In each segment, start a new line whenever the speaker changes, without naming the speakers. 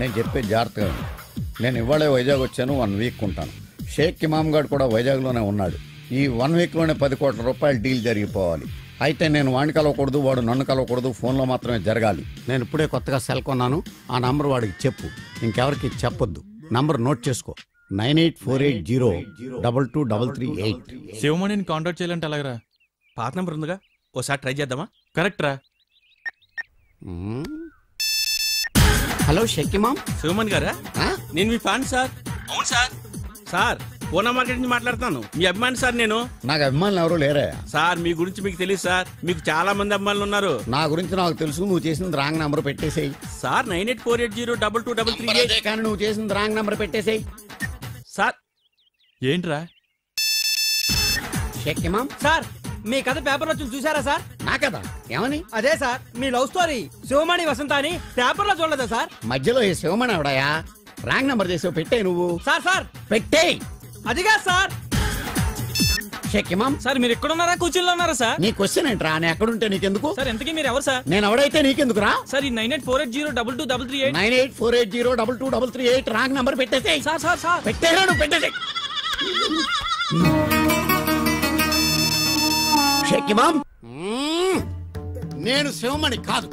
నేను చెప్పే జాగ్రత్తగా ఉంది. నేను ఇవాళే వైజాగ్ వచ్చాను, 1 వీక్ ఉంటాను. షేక్ ఇమామ్ గారు కూడా వైజాగ్లోనే ఉన్నాడు. ఈ 1 వీక్లోనే 10 కోట్ల రూపాయల డీల్ జరిగిపోవాలి. అయితే నేను వాడిని కలవకూడదు, వాడు నన్ను కలవకూడదు, ఫోన్లో మాత్రమే జరగాలి. నేను ఇప్పుడే కొత్తగా సెల్ కొన్నాను, ఆ నంబర్ వాడికి చెప్పు, ఇంకెవరికి చెప్పొద్దు. నంబర్ నోట్ చేసుకో, 9848022338.
శివమణిని కాంటాక్ట్ చేయాలంటే అలాగరా?
పాత నంబర్ ఉందిగా, ఓసారి ట్రై చేద్దామా?
కరెక్ట్ రా.
హలో షేక్ ఇమామ్.
శివమణి గారా? నేను మీ ఫ్యాన్ సార్. అవును సార్. సార్ పూనా మార్కెట్ నుంచి మాట్లాడుతాను, మీ అభిమాని సార్. నేను
నాకు అభిమానులు ఎవరు లేరే
సార్. మీ గురించి మీకు తెలియదు సార్, మీకు చాలా మంది అభిమానులు ఉన్నారు.
నా గురించి నాకు తెలుసు. నువ్వు చేసింది రాంగ్ నెంబర్ పెట్టేసేయి
సార్. 9848022338.
కానీ నువ్వు చేసింది రాంగ్ నెంబర్ పెట్టేసేయి
సార్.
ఏంట్రా?
షేక్ ఇమామ్
సార్, మీ కథ పేపర్లో చూసారా సార్?
నా కదా ఏమని?
అదే సార్, మీ లవ్ స్టోరీ శివమణి వసంత అని పేపర్లో చూడలేదా సార్?
మధ్యలో ఈ శివమణి ఎవడయా? రాంగ్ నెంబర్ చేసావు, పెట్టేయి నువ్వు.
సార్ సార్
పెట్టేయి.
అదిగా సార్.
షేక్ ఇమామ్
సార్, మీరు ఎక్కడున్నారా? కూర్చుల్లో ఉన్నారా సార్?
నీ క్వశ్చన్ ఏంట్రా? నేను ఎక్కడుంటే నీకెందుకు?
సార్ ఇంతకీ మీరు ఎవరు సార్?
నేను ఎవడైతే నీకెందుకు రా?
సార్, ఈ 9848022338.
9848022338 రాంగ్ నెంబర్ పెట్టేసేయి.
సార్ సార్ సార్
పెట్టేరా? నువ్వు పెట్టేసేయి. షేక్ ఇమామ్, నేను శివమణి కాదు.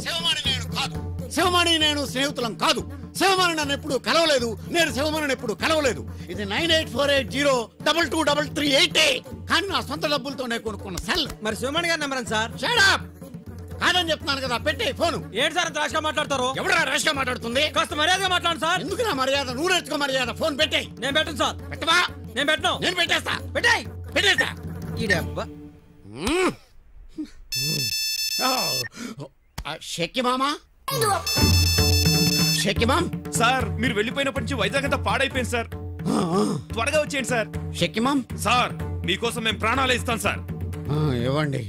శివమణి నేను కాదు. శివమణి నేను స్నేహితులం కాదు. శివమణి నన్ను ఎప్పుడు కలవలేదు. నేను శివమణిని ఎప్పుడు కలవలేదు. ఇది 9848022338 కానీ నా సొంత డబ్బులతో నేను కొనుక్కున్న సెల్.
మరి శివమణి గారి నెంబర్ సార్?
Shut up. కాదని చెప్తున్నాను కదా, పెట్టే ఫోను.
ఏంటి సార్ రాష్గా మాట్లాడతారు?
ఎవడా రాష్గా మాట్లాడుతుంది?
కాస్త మర్యాదగా మాట్లాడు సార్.
ఎందుకు నా మర్యాద? నువ్వు నేర్చుకో మర్యాద. ఫోన్ పెట్టే.
నేను పెట్టను సార్.
పెట్టవా?
నేను పెట్టను.
నేను పెట్టేస్తా.
పెట్టేయ్.
పెట్టేస్తా.
ఈ డబ్బా
షెక్కిమామా. షెక్కిమామ్
సార్, మీరు వెళ్ళిపోయినప్పటి నుంచి వైజాగ్ అంతా పాడైపోయింది సార్. త్వరగా వచ్చేయండి సార్.
షెక్కిమామ్
సార్, మీకోసం మేము ప్రాణాలు ఇస్తాం సార్.
ఇవ్వండి.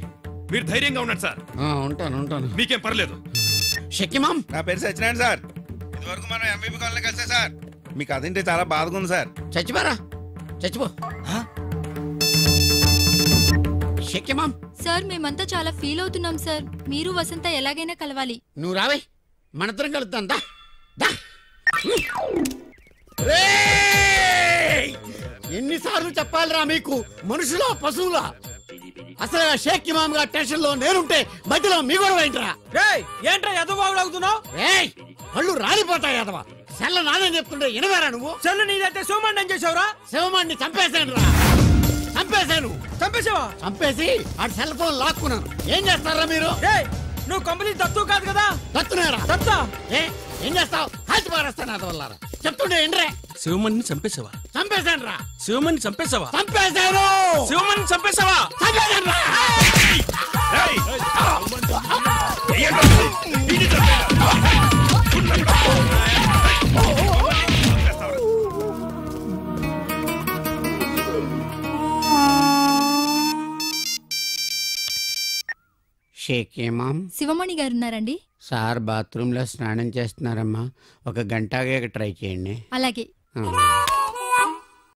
మీరు ధైర్యంగా ఉండండి సార్.
ఉంటాను.
మీకేం పర్లేదు.
షెక్కిమామ్,
నా పేరు సత్యనారాయణ సార్. ఇదివరకు మనం ఎంబీబీ కాలనీ కలిసా సార్. మీకు అదేంటే చాలా బాధగా ఉంది సార్.
చచ్చిపోరా, చచ్చిపో. షెక్కిమామ్
సార్, మేమంతా చాలా ఫీల్ అవుతున్నాం సార్. మీరు వసంత ఎలాగైనా కలవాలి.
నువ్వు రావే, మనిద్దరం కలుద్దాం. ఎన్నిసార్లు చెప్పాలిరా మీకు? మనుషులా పశువులా? అసలు షేక్ ఇమామ్ గారి టెన్షన్ లో నేనుంటే మధ్యలో మీ గొడవ ఏంట్రా?
ఏంట్రా ఎదవాగుతున్నావు?
కళ్ళు రాలిపోతాయి ఎదవా. సెల్ల నాదని చెప్తుంటే వినవేరా నువ్వు?
సెల్లు నీదైతే శివమణి ఏం చేసావురా?
శివమణిని చంపేశాను రా. చంపేశాను.
చంపేసావా?
చంపేసి ఆ సెల్ ఫోన్ లాక్కున్నాను. ఏం చేస్తారా మీరు?
నువ్వు కంపెనీ దత్తు కాదు కదా?
దత్తునేరా?
దత్తా?
ఏం చేస్తావు? కాల్చి పారేస్తాను అది వల్ల. చెప్తుండే ఏంట్రే?
శివమణిని చంపేసావా?
చంపేశాను రా.
శివమణిని చంపేసావా?
చంపేశాను.
శివమణిని చంపేసావా?
చంపేశాను రా. షేక్ ఇమామ్,
శివమణి గారు ఉన్నారండి?
సార్ బాత్రూంలో స్నానం చేస్తున్నారమ్మా. 1 గంట ట్రై చేయండి.
అలాగే.